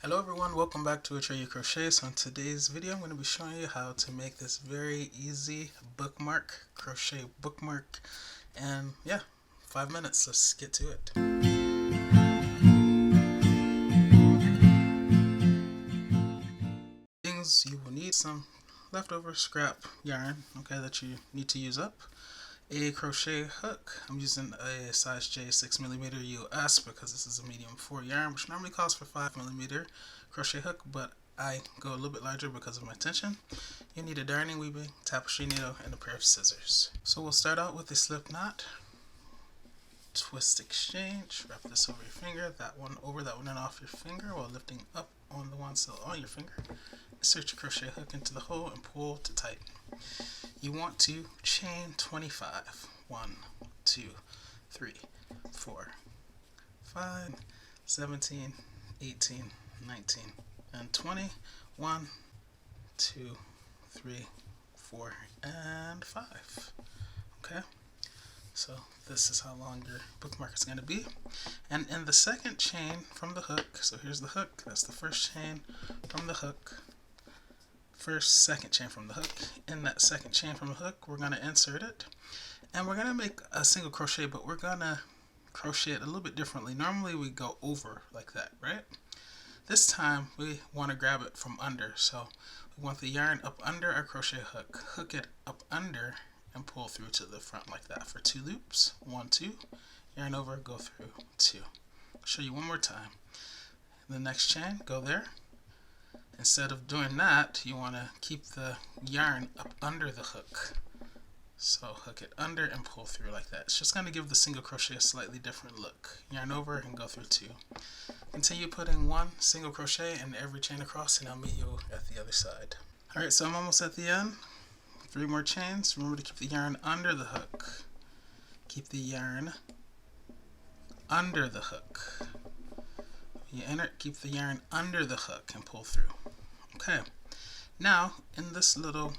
Hello everyone, welcome back to Atreyu Crochet. So in today's video I'm going to be showing you how to make this very easy bookmark, crochet bookmark, and yeah, 5 minutes, let's get to it. Things you will need: some leftover scrap yarn, okay, that you need to use up, a crochet hook. I'm using a size J 6mm US because this is a medium 4 yarn, which normally calls for 5mm crochet hook, but I go a little bit larger because of my tension. You need a darning, weaving, tapestry needle, and a pair of scissors. So we'll start out with a slip knot, twist exchange, wrap this over your finger, that one over that one and off your finger while lifting up on the one still on your finger. Insert your crochet hook into the hole and pull to tighten. You want to chain 25. 1, 2, 3, 4, 5, 17, 18, 19, and 20. 1, 2, 3, 4, and 5. Okay, so this is how long your bookmark is going to be. And in the second chain from the hook, so here's the hook, that's the first chain from the hook. Second chain from the hook. In that second chain from the hook, we're going to insert it, and we're going to make a single crochet, but we're going to crochet it a little bit differently. Normally we go over like that, right? This time we want to grab it from under, so we want the yarn up under our crochet hook, hook it up under, and pull through to the front like that for 2 loops. 1, 2, yarn over, go through 2. I'll show you one more time. The next chain, go there. Instead of doing that, you want to keep the yarn up under the hook. So hook it under and pull through like that. It's just going to give the single crochet a slightly different look. Yarn over and go through 2. Continue putting 1 single crochet in every chain across, and I'll meet you at the other side. Alright, so I'm almost at the end. 3 more chains. Remember to keep the yarn under the hook. Keep the yarn under the hook. You enter, keep the yarn under the hook and pull through. Okay, now in this little,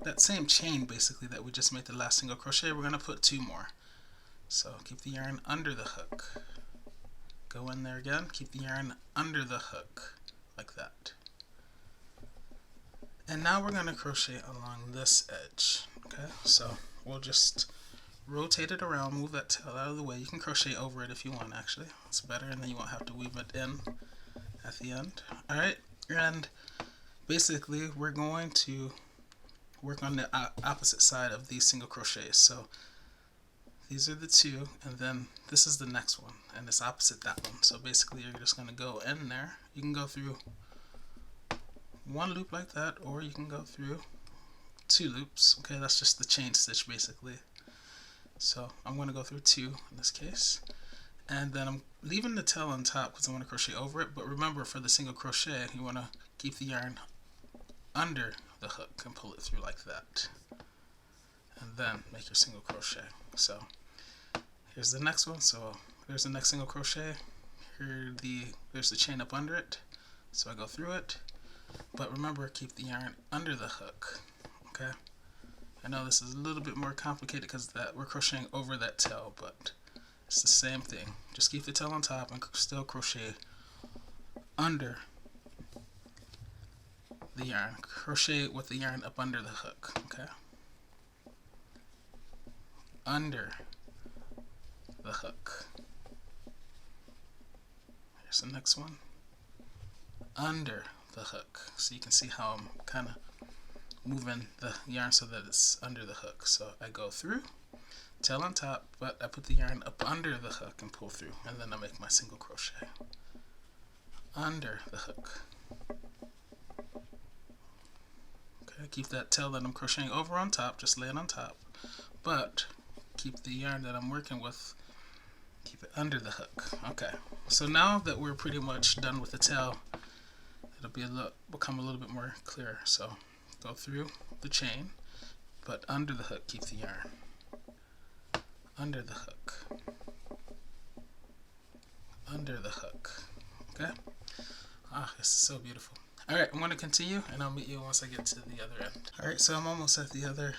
that same chain basically that we just made the last single crochet, we're going to put 2 more. So keep the yarn under the hook. Go in there again, keep the yarn under the hook like that. And now we're going to crochet along this edge. Okay, so we'll just rotate it around, move that tail out of the way. You can crochet over it if you want, actually. It's better, and then you won't have to weave it in at the end. Alright, and basically we're going to work on the opposite side of these single crochets. So these are the 2, and then this is the next one, and it's opposite that one. So basically you're just going to go in there. You can go through 1 loop like that, or you can go through 2 loops. Okay, that's just the chain stitch basically. So I'm going to go through 2 in this case, and then I'm leaving the tail on top because I want to crochet over it. But remember, for the single crochet, you want to keep the yarn under the hook and pull it through like that, and then make your single crochet. So here's the next one. So there's the next single crochet. There's the chain up under it, so I go through it. But remember, keep the yarn under the hook. Okay, I know this is a little bit more complicated because we're crocheting over that tail, but it's the same thing. Just keep the tail on top and still crochet under the yarn. Crochet with the yarn up under the hook. Okay, under the hook. Here's the next one. Under the hook. So you can see how I'm kind of moving the yarn so that it's under the hook. So I go through, tail on top, but I put the yarn up under the hook and pull through, and then I make my single crochet under the hook. Okay, keep that tail that I'm crocheting over on top, just lay it on top, but keep the yarn that I'm working with, keep it under the hook. Okay, so now that we're pretty much done with the tail, it'll become a little bit more clear. So go through the chain, but under the hook, keep the yarn under the hook, under the hook. Okay, this is so beautiful. Alright, I'm going to continue, and I'll meet you once I get to the other end. Alright, so I'm almost at the other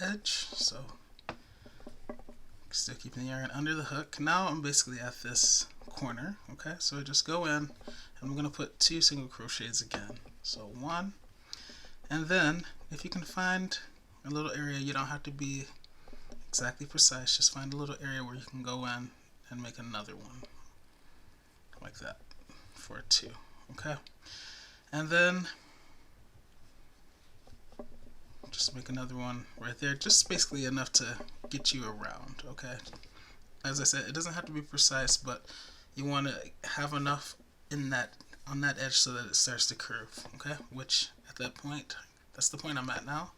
edge, so still keeping the yarn under the hook. Now I'm basically at this corner. Okay, so I just go in I'm going to put 2 single crochets again. So 1, and then if you can find a little area, you don't have to be exactly precise, just find a little area where you can go in and make another one like that for 2. Okay, and then just make another one right there, just basically enough to get you around. Okay, as I said, it doesn't have to be precise, but you want to have enough in that on that edge so that it starts to curve. Okay, which at that point, that's the point I'm at now.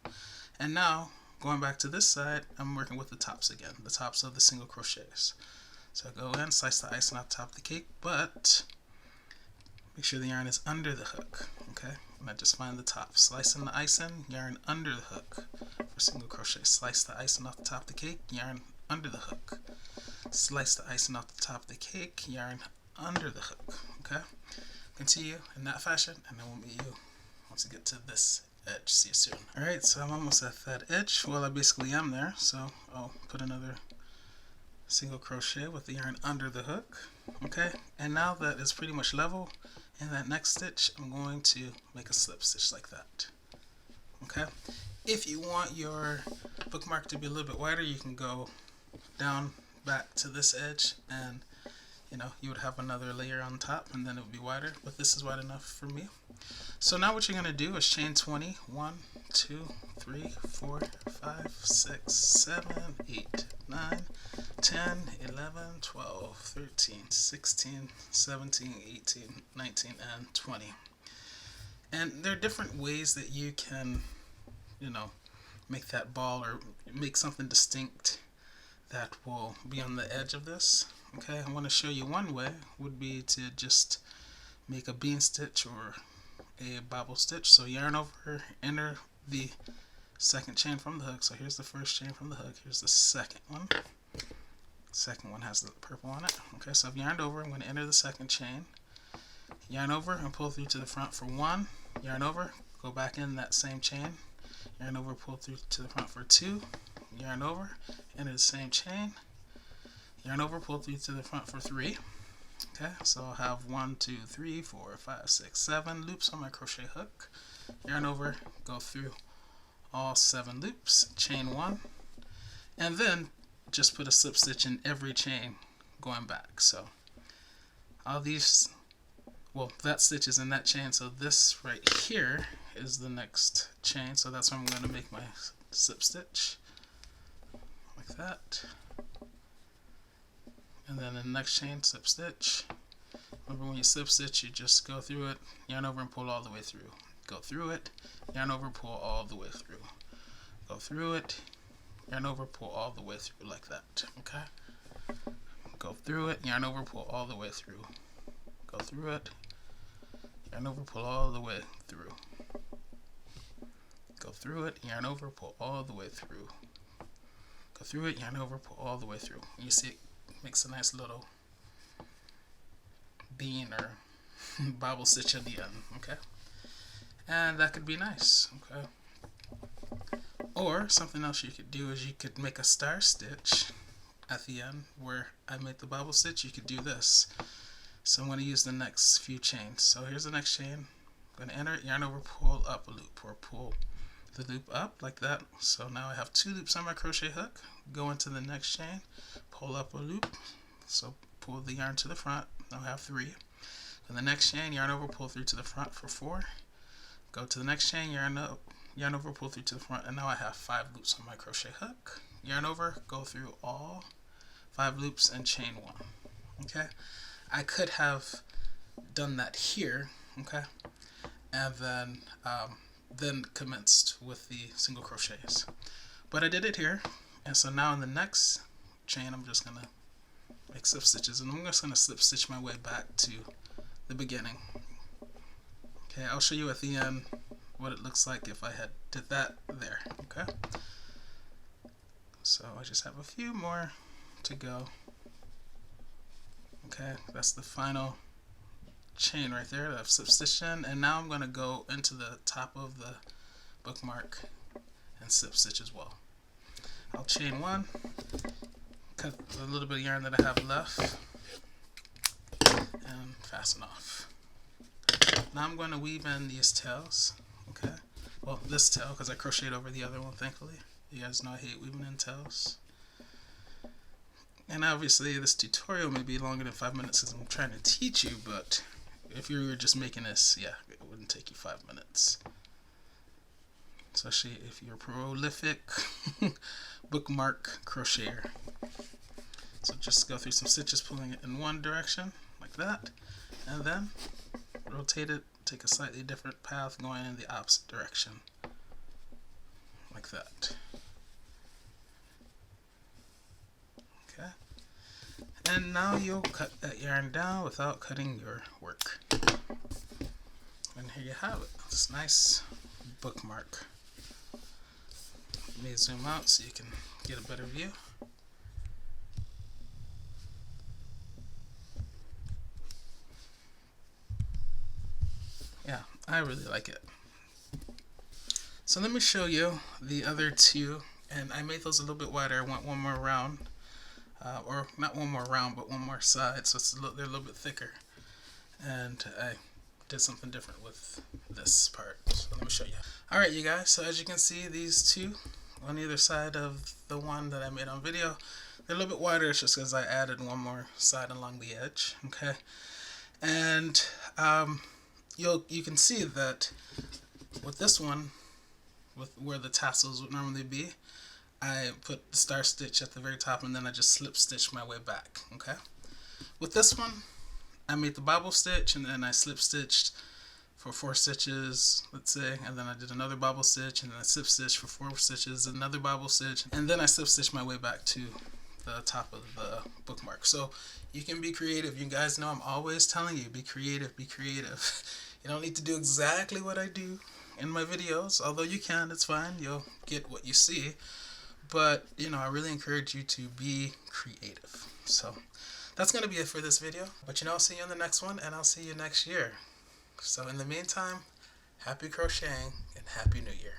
And now going back to this side, I'm working with the tops again, the tops of the single crochets. So go in, slice the icing off the top of the cake, but make sure the yarn is under the hook. Okay, and I just find the top, slicing the icing, yarn under the hook for single crochet. Slice the icing off the top of the cake, yarn under the hook. Slice the icing off the top of the cake, yarn under the hook. Okay, continue in that fashion, and then we'll meet you once we get to this edge. See you soon. Alright, so I'm almost at that edge. Well, I basically am there, so I'll put another single crochet with the yarn under the hook. Okay, and now that it's pretty much level, in that next stitch I'm going to make a slip stitch like that. Okay, if you want your bookmark to be a little bit wider, you can go down back to this edge, and you would have another layer on top, and then it would be wider, but this is wide enough for me. So now what you're going to do is chain 20. 1, 2, 3, 4, 5, 6, 7, 8, 9, 10, 11, 12, 13, 16, 17, 18, 19, and 20. And there are different ways that you can, make that ball or make something distinct that will be on the edge of this. Okay, I want to show you one way would be to just make a bean stitch or a bobble stitch. So yarn over, enter the second chain from the hook. So here's the first chain from the hook, here's the second one. Second one has the purple on it. Okay, so I've yarned over, I'm going to enter the second chain, yarn over and pull through to the front for 1, yarn over, go back in that same chain, yarn over, pull through to the front for 2, yarn over, enter the same chain, yarn over, pull through to the front for 3. Okay, so I'll have 1, 2, 3, 4, 5, 6, 7 loops on my crochet hook. Yarn over, go through all 7 loops, chain 1, and then just put a slip stitch in every chain going back. So all these, that stitch is in that chain, so this right here is the next chain, so that's where I'm going to make my slip stitch like that. And then in the next chain, slip stitch. Remember, when you slip stitch, you just go through it, yarn over and pull all the way through. Go through it, yarn over, pull all the way through. Go through it, yarn over, pull all the way through like that. Okay? Go through it, yarn over, pull all the way through. Go through it, yarn over, pull all the way through. Go through it, yarn over, pull all the way through. Go through it, yarn over, pull all the way through. You see it makes a nice little bean or bobble stitch at the end. Okay, and that could be nice. Okay, or something else you could do is you could make a star stitch at the end where I made the bobble stitch. You could do this. So I'm going to use the next few chains. So here's the next chain. I'm going to enter it, yarn over, pull up a loop, or pull the loop up like that. So now I have 2 loops on my crochet hook. Go into the next chain, pull up a loop, so pull the yarn to the front. Now I have 3. In the next chain, yarn over, pull through to the front for 4. Go to the next chain, yarn over, pull through to the front, and now I have 5 loops on my crochet hook. Yarn over, go through all 5 loops and chain 1. Okay, I could have done that here. Okay, and then commenced with the single crochets, but I did it here. And so now in the next chain, I'm just gonna make slip stitches, and I'm just gonna slip stitch my way back to the beginning. Okay, I'll show you at the end what it looks like if I had did that there. Okay, so I just have a few more to go. Okay, that's the final chain right there that I've slip stitched in, and now I'm going to go into the top of the bookmark and slip stitch as well. I'll chain 1, cut a little bit of yarn that I have left, and fasten off. Now I'm going to weave in these tails. Okay, well, this tail, because I crocheted over the other one, thankfully. You guys know I hate weaving in tails. And obviously this tutorial may be longer than 5 minutes because I'm trying to teach you, but if you were just making this, yeah, it wouldn't take you 5 minutes. Especially if you're a prolific bookmark crocheter. So just go through some stitches, pulling it in one direction, like that, and then rotate it, take a slightly different path going in the opposite direction, like that. Okay. And now you'll cut that yarn down without cutting your work. And here you have it, this nice bookmark. Let me zoom out so you can get a better view. Yeah, I really like it. So let me show you the other two, and I made those a little bit wider. I want one more round, or not one more round, but one more side, so they're a little bit thicker. And I did something different with this part, so let me show you. Alright you guys, so as you can see, these two on either side of the one that I made on video, they're a little bit wider. It's just because I added one more side along the edge. Okay, and you can see that with this one, with where the tassels would normally be, I put the star stitch at the very top and then I just slip stitch my way back. Okay, with this one I made the Bible stitch and then I slip stitched for 4 stitches, let's say, and then I did another Bible stitch and then I slip stitched for 4 stitches, another Bible stitch, and then I slip stitched my way back to the top of the bookmark. So you can be creative. You guys know I'm always telling you, be creative, be creative. You don't need to do exactly what I do in my videos, although you can, it's fine, you'll get what you see, but you know, I really encourage you to be creative. So that's going to be it for this video, but you know, I'll see you in the next one, and I'll see you next year. So in the meantime, happy crocheting and Happy New Year.